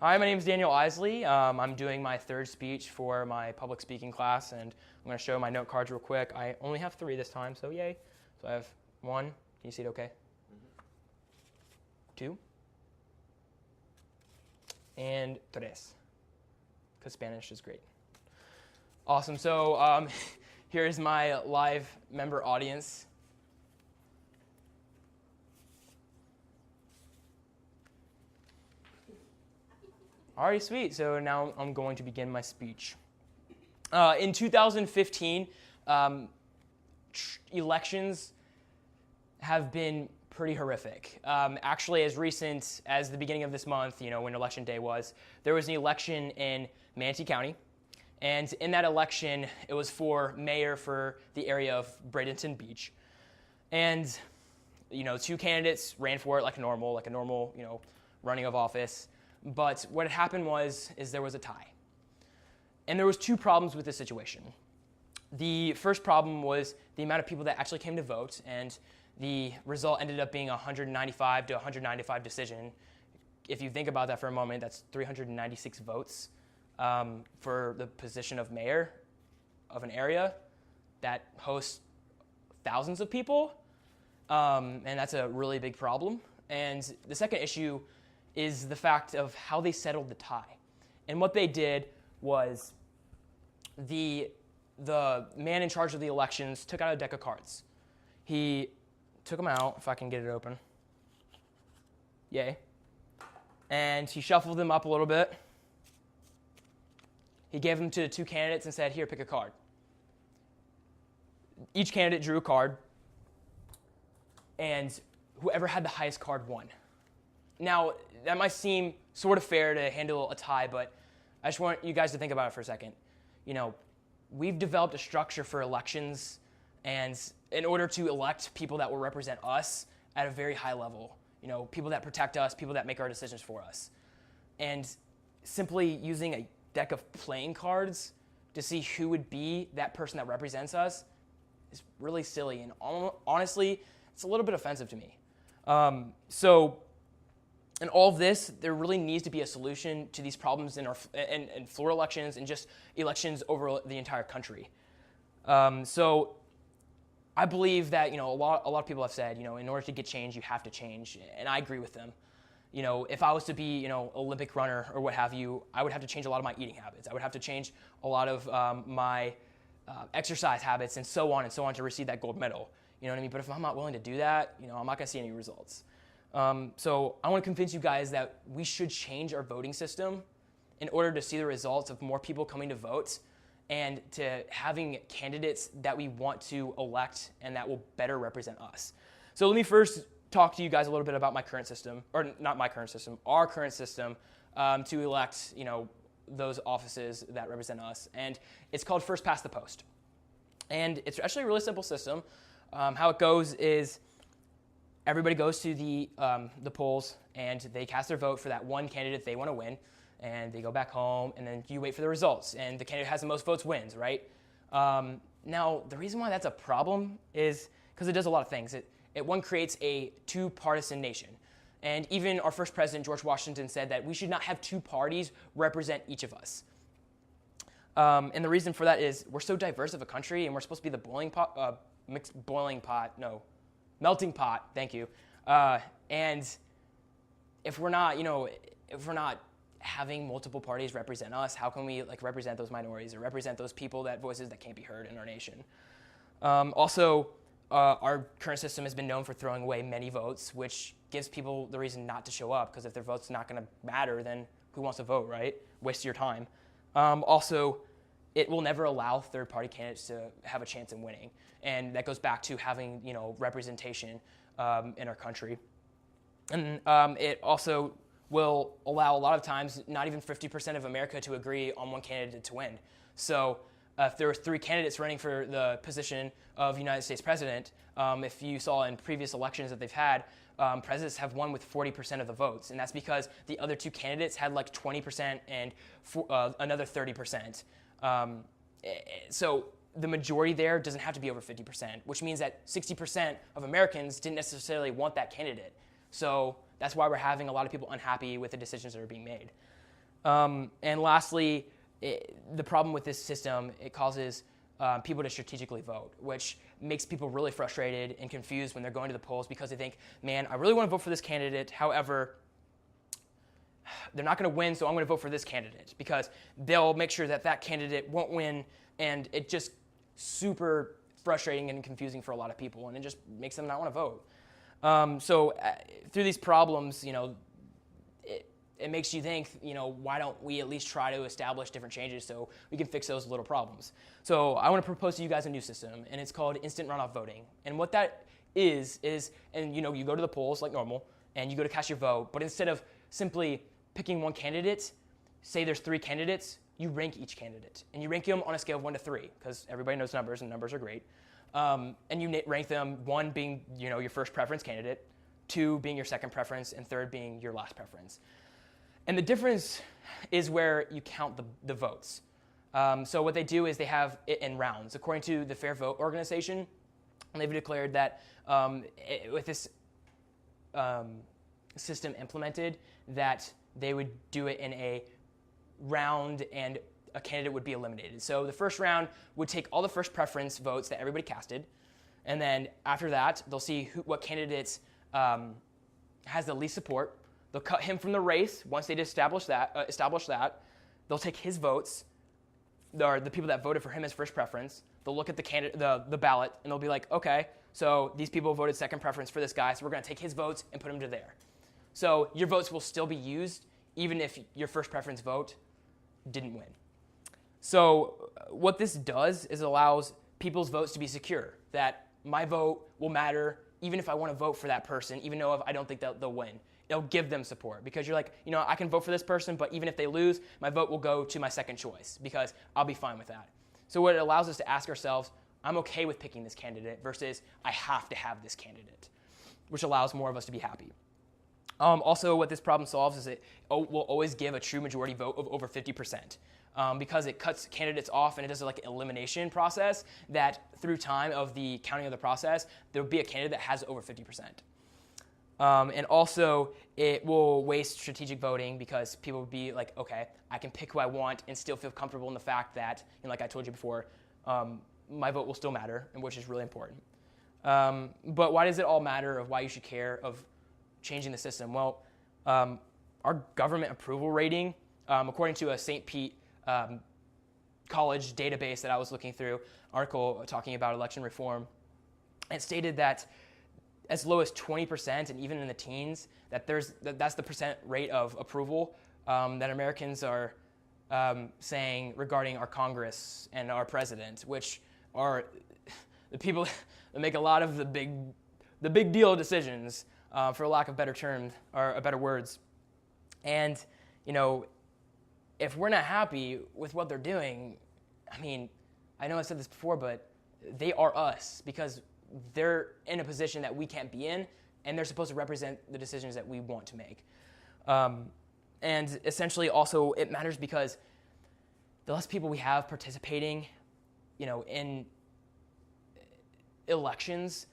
Hi, my name is Daniel Eisele. I'm doing my third speech for my public speaking class, and I'm going to show my note cards real quick. I only have 3 this time, so yay. So I have 1. Can you see it okay? 2. And 3. Because Spanish is great. Awesome. So here is my live member audience. Alrighty, sweet. So now I'm going to begin my speech. In 2015, elections have been pretty horrific. Actually, as recent as the beginning of this month, when Election Day was, there was an election in Manatee County. And in that election, it was for mayor for the area of Bradenton Beach. And, 2 candidates ran for it like a normal, running of office. But what had happened is there was a tie. And there was 2 problems with this situation. The first problem was the amount of people that actually came to vote, and the result ended up being a 195 to 195 decision. If you think about that for a moment, that's 396 votes for the position of mayor of an area that hosts thousands of people, and that's a really big problem. And the second issue is the fact of how they settled the tie. And what they did was the man in charge of the elections took out a deck of cards. He took them out, if I can get it open. Yay. And he shuffled them up a little bit. He gave them to the 2 candidates and said, here, pick a card. Each candidate drew a card, and whoever had the highest card won. Now, that might seem sort of fair to handle a tie, but I just want you guys to think about it for a second. We've developed a structure for elections, and in order to elect people that will represent us at a very high level, people that protect us, people that make our decisions for us. And simply using a deck of playing cards to see who would be that person that represents us is really silly, and honestly, it's a little bit offensive to me. In all of this, there really needs to be a solution to these problems in floor elections and just elections over the entire country. So I believe that a lot of people have said, in order to get change, you have to change, and I agree with them. If I was to be Olympic runner or what have you, I would have to change a lot of my eating habits. I would have to change a lot of my exercise habits and so on to receive that gold medal. You know what I mean? But if I'm not willing to do that, I'm not going to see any results. So I want to convince you guys that we should change our voting system in order to see the results of more people coming to vote and to having candidates that we want to elect and that will better represent us. So let me first talk to you guys a little bit about my current system, or not my current system, our current system to elect, those offices that represent us. And it's called First Past the Post. And it's actually a really simple system. How it goes is everybody goes to the polls, and they cast their vote for that one candidate they want to win, and they go back home, and then you wait for the results, and the candidate has the most votes wins, right? Now, the reason why that's a problem is because it does a lot of things. It one creates a 2-partisan nation, and even our first president, George Washington, said that we should not have 2 parties represent each of us. And the reason for that is we're so diverse of a country, and we're supposed to be the melting pot, thank you. And if we're not having multiple parties represent us, how can we represent those minorities or represent those people voices that can't be heard in our nation? Also, our current system has been known for throwing away many votes, which gives people the reason not to show up, because if their vote's not going to matter, then who wants to vote, right? Waste your time. Also, it will never allow third-party candidates to have a chance in winning. And that goes back to having, representation in our country. And it also will allow a lot of times not even 50% of America to agree on one candidate to win. So if there were 3 candidates running for the position of United States president, if you saw in previous elections that they've had, presidents have won with 40% of the votes. And that's because the other 2 candidates had 20% and another 30%. So the majority there doesn't have to be over 50%, which means that 60% of Americans didn't necessarily want that candidate. So that's why we're having a lot of people unhappy with the decisions that are being made. And lastly, the problem with this system, it causes people to strategically vote, which makes people really frustrated and confused when they're going to the polls because they think, man, I really want to vote for this candidate. However, they're not going to win, so I'm going to vote for this candidate because they'll make sure that that candidate won't win, and it just super frustrating and confusing for a lot of people, and it just makes them not want to vote. So through these problems, it makes you think, why don't we at least try to establish different changes so we can fix those little problems? So I want to propose to you guys a new system, and it's called instant runoff voting. And what that is, and you go to the polls like normal, and you go to cast your vote, but instead of simply picking one candidate, say there's 3 candidates, you rank each candidate. And you rank them on a scale of 1 to 3, because everybody knows numbers, and numbers are great. And you rank them, 1 being your first preference candidate, 2 being your second preference, and 3rd being your last preference. And the difference is where you count the votes. So what they do is they have it in rounds. According to the Fair Vote organization, they've declared that with this system implemented, that they would do it in a round and a candidate would be eliminated. So the first round would take all the first preference votes that everybody casted, and then after that, they'll see what candidates has the least support. They'll cut him from the race once they establish that. They'll take his votes, or the people that voted for him as first preference. They'll look at the ballot, and they'll be like, okay, so these people voted second preference for this guy, so we're going to take his votes and put them to there. So your votes will still be used, even if your first preference vote didn't win. So what this does is allows people's votes to be secure, that my vote will matter even if I want to vote for that person, even though I don't think they'll win. It'll give them support because you're like, I can vote for this person, but even if they lose, my vote will go to my second choice because I'll be fine with that. So what it allows us to ask ourselves, I'm okay with picking this candidate versus I have to have this candidate, which allows more of us to be happy. Also, what this problem solves is it will always give a true majority vote of over 50%. Because it cuts candidates off and it does like an elimination process that through time of the counting of the process, there will be a candidate that has over 50%. And also, it will waste strategic voting because people will be like, okay, I can pick who I want and still feel comfortable in the fact that, like I told you before, my vote will still matter, and which is really important. But why does it all matter of why you should care of changing the system? Well, our government approval rating, according to a St. Pete college database that I was looking through, article talking about election reform, it stated that as low as 20% and even in the teens, that's the percent rate of approval that Americans are saying regarding our Congress and our president, which are the people that make a lot of the big deal decisions, for lack of better terms or better words. And if we're not happy with what they're doing, I know I said this before, but they are us because they're in a position that we can't be in, and they're supposed to represent the decisions that we want to make. And essentially also it matters because the less people we have participating, in elections,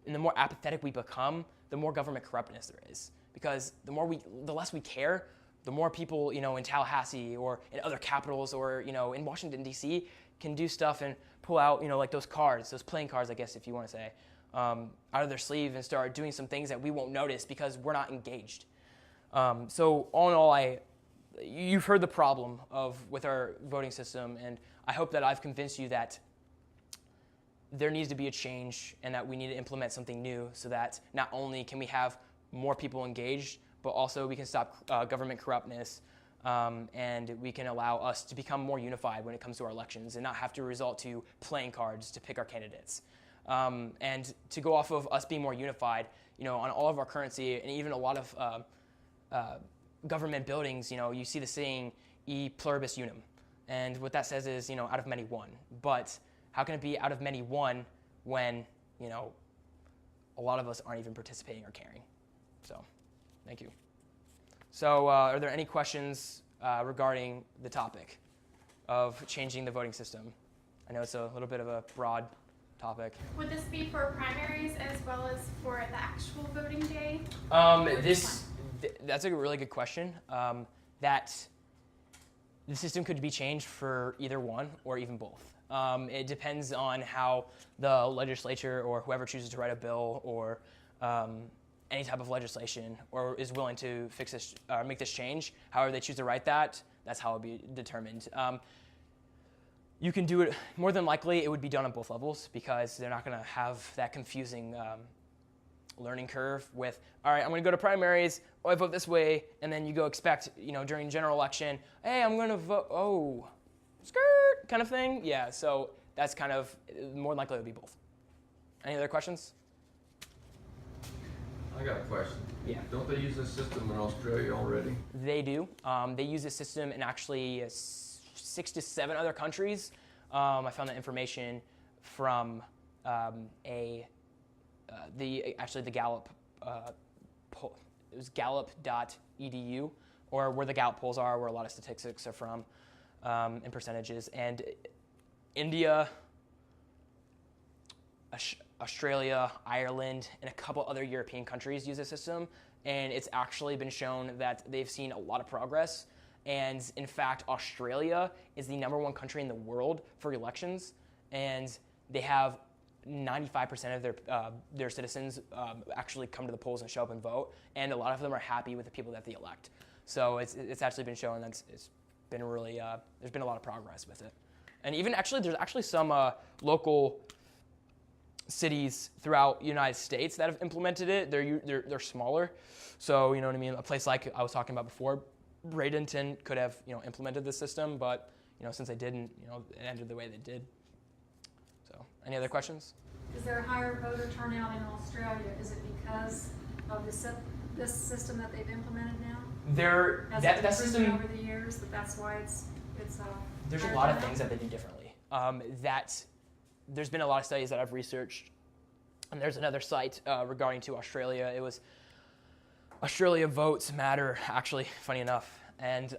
and the more apathetic we become, the more government corruptness there is. Because the less we care, the more people, in Tallahassee or in other capitals or, in Washington, D.C. can do stuff and pull out, like those cards, those playing cards, I guess, if you want to say, out of their sleeve and start doing some things that we won't notice because we're not engaged. So all in all, you've heard the problem with our voting system, and I hope that I've convinced you that there needs to be a change and that we need to implement something new so that not only can we have more people engaged, but also we can stop government corruptness, and we can allow us to become more unified when it comes to our elections and not have to resort to playing cards to pick our candidates. And to go off of us being more unified, on all of our currency and even a lot of government buildings, you see the saying, e pluribus unum. And what that says is, out of many one. But how can it be out of many one when, a lot of us aren't even participating or caring? So, thank you. So, are there any questions regarding the topic of changing the voting system? I know it's a little bit of a broad topic. Would this be for primaries as well as for the actual voting day? That's a really good question. That the system could be changed for either one or even both. It depends on how the legislature or whoever chooses to write a bill or any type of legislation or is willing to fix this, make this change. However they choose to write that, that's how it would be determined. You can do it, more than likely it would be done on both levels because they're not going to have that confusing learning curve with, all right, I'm going to go to primaries, oh, I vote this way, and then you go expect, during general election, hey, I'm going to vote, oh, skirt, kind of thing. Yeah, so that's kind of, more than likely it would be both. Any other questions? I got a question. Yeah. Don't they use this system in Australia already? They do. They use this system in actually 6 to 7 other countries. I found that information from the Gallup poll. It was gallup.edu, or where the Gallup polls are, where a lot of statistics are from, and percentages. And India, Australia, Ireland, and a couple other European countries use this system. And it's actually been shown that they've seen a lot of progress. And in fact, Australia is the #1 country in the world for elections. And they have 95% of their citizens actually come to the polls and show up and vote, and a lot of them are happy with the people that they elect. So it's actually been shown that it's been really there's been a lot of progress with it, and even actually there's actually some local cities throughout the United States that have implemented it. They're smaller, so you know what I mean. A place like I was talking about before, Bradenton could have implemented this system, but since they didn't, it ended the way they did. Any other questions? Is there a higher voter turnout in Australia? Is it because of this system that they've implemented now? That system over the years that's why it's there's a lot of things that they do differently. There's been a lot of studies that I've researched, and there's another site regarding to Australia. It was Australia Votes Matter, actually, funny enough, and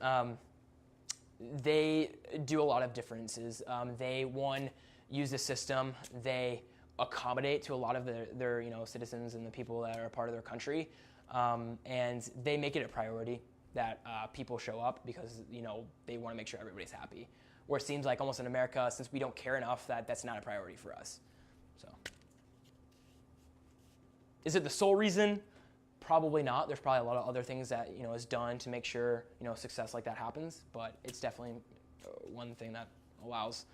they do a lot of differences. They use the system. They accommodate to a lot of their citizens and the people that are a part of their country, and they make it a priority that people show up because they want to make sure everybody's happy. Where it seems like almost in America, since we don't care enough, that's not a priority for us. So, is it the sole reason? Probably not. There's probably a lot of other things that is done to make sure success like that happens, but it's definitely one thing that allows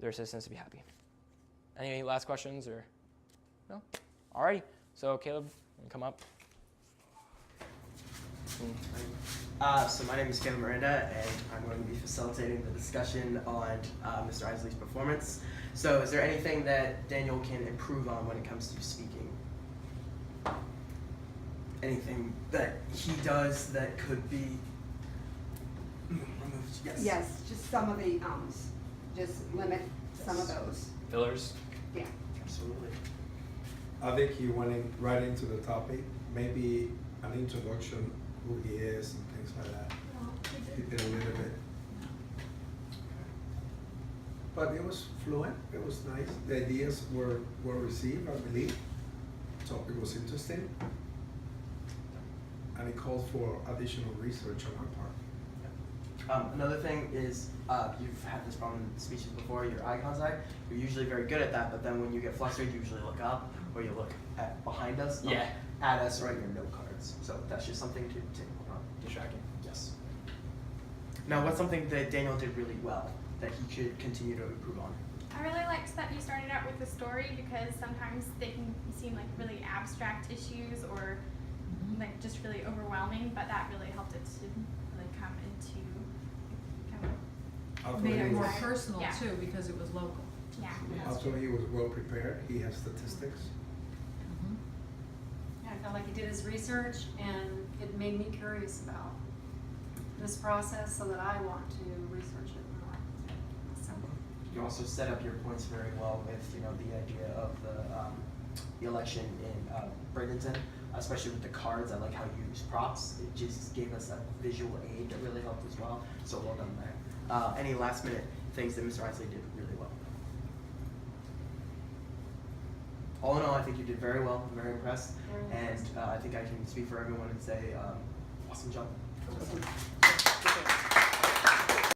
their citizens to be happy. Any last questions or no? Alrighty. So Caleb, you can come up. So my name is Kevin Miranda, and I'm going to be facilitating the discussion on Mr. Eisele's performance. So is there anything that Daniel can improve on when it comes to speaking? Anything that he does that could be removed? Yes. Yes, just some of the just limit some of those. Fillers. Yeah. Absolutely. I think he went right into the topic, maybe an introduction, who he is and things like that. He did a little bit. But it was fluent, it was nice. The ideas were received, I believe. The topic was interesting. And it called for additional research on our part. Another thing is, you've had this problem in speeches before, your eye contact. You're usually very good at that, but then when you get flustered, you usually look up, or you look behind us, at us, or at your note cards. So that's just something to take on. Distracting. Yes. Now, what's something that Daniel did really well that he should continue to improve on? I really liked that you started out with the story because sometimes they can seem like really abstract issues or like just really overwhelming, but that really helped it to really come into I thought Made he it more was- personal Yeah. too because it was local. yeah. I thought he was well prepared. He has statistics. Yeah, I felt like he did his research and it made me curious about this process so that I want to research it more. So, You also set up your points very well with the idea of the election in Bradenton, especially with the cards. I like how you use props. It just gave us a visual aid that really helped as well. So well done there. Any last minute things that Mr. Eisele did really well? All in all, I think you did very well. I'm very impressed. Very And impressed. I think I can speak for everyone and say, awesome job.